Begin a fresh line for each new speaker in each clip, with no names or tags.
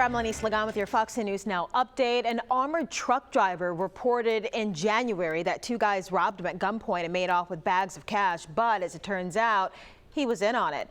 I'm Lenny Slagan with your Fox 10 News Now update. An armored truck driver reported in January that two guys robbed him at gunpoint and made off with bags of cash, but as it turns out, he was in on it.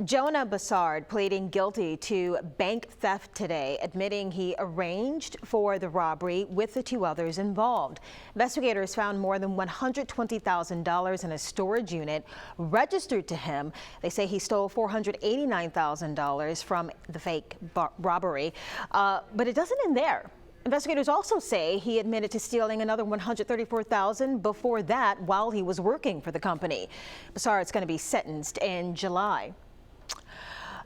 Jonah Bassard pleading guilty to bank theft today, admitting he arranged for the robbery with the two others involved. Investigators found more than $120,000 in a storage unit registered to him. They say he stole $489,000 from the fake robbery, but it doesn't end there. Investigators also say he admitted to stealing another $134,000 before that while he was working for the company. Bassard's going to be sentenced in July.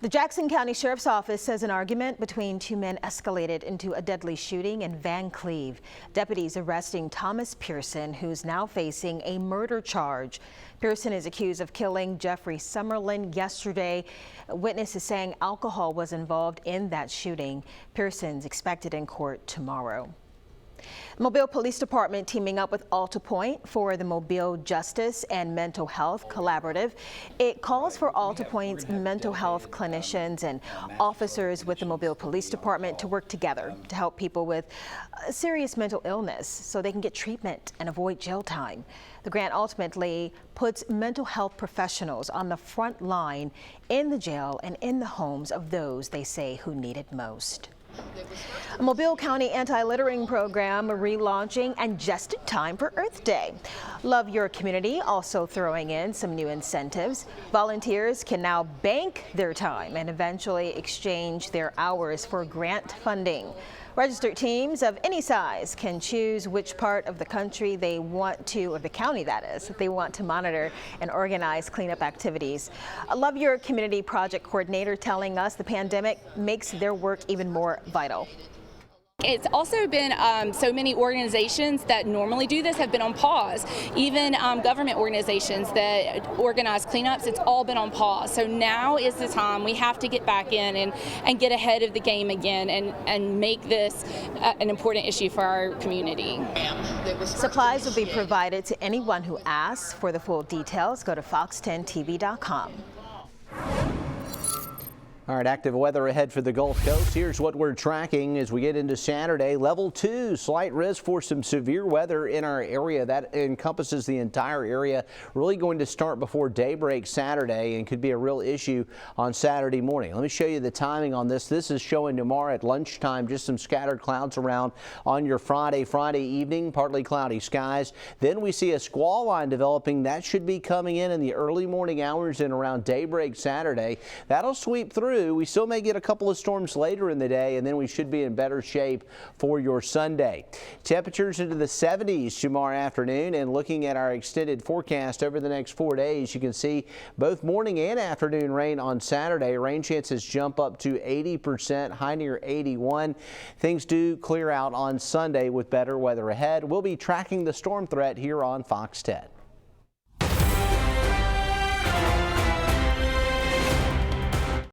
The Jackson County Sheriff's Office says an argument between two men escalated into a deadly shooting in Van Cleve. Deputies arresting Thomas Pearson, who's now facing a murder charge. Pearson is accused of killing Jeffrey Summerlin yesterday. Witnesses saying alcohol was involved in that shooting. Pearson's expected in court tomorrow. Mobile Police Department teaming up with AltaPoint for the Mobile Justice and Mental Health Collaborative. It calls for AltaPoint's mental health clinicians and officers with the Mobile Police Department to work together to help people with serious mental illness so they can get treatment and avoid jail time. The grant ultimately puts mental health professionals on the front line in the jail and in the homes of those they say who need it most. A Mobile County anti-littering program relaunching and just in time for Earth Day. Love Your Community also throwing in some new incentives. Volunteers can now bank their time and eventually exchange their hours for grant funding. Registered teams of any size can choose which part of the country they want to, or the county that is, they want to monitor and organize cleanup activities. A Love Your Community project coordinator telling us the pandemic makes their work even more vital.
It's also been so many organizations that normally do this have been on pause. Even government organizations that organize cleanups, it's all been on pause. So now is the time we have to get back in and get ahead of the game again and make this an important issue for our community.
Supplies will be provided to anyone who asks. For the full details, go to fox10tv.com.
All right, active weather ahead for the Gulf Coast. Here's what we're tracking as we get into Saturday. Level 2, slight risk for some severe weather in our area. That encompasses the entire area. Really going to start before daybreak Saturday and could be a real issue on Saturday morning. Let me show you the timing on this. This is showing tomorrow at lunchtime, just some scattered clouds around on your Friday evening, partly cloudy skies. Then we see a squall line developing. That should be coming in the early morning hours and around daybreak Saturday. That'll sweep through. We still may get a couple of storms later in the day, and then we should be in better shape for your Sunday. Temperatures into the 70s tomorrow afternoon, and looking at our extended forecast over the next 4 days, you can see both morning and afternoon rain on Saturday. Rain chances jump up to 80%, high near 81. Things do clear out on Sunday with better weather ahead. We'll be tracking the storm threat here on Fox 10.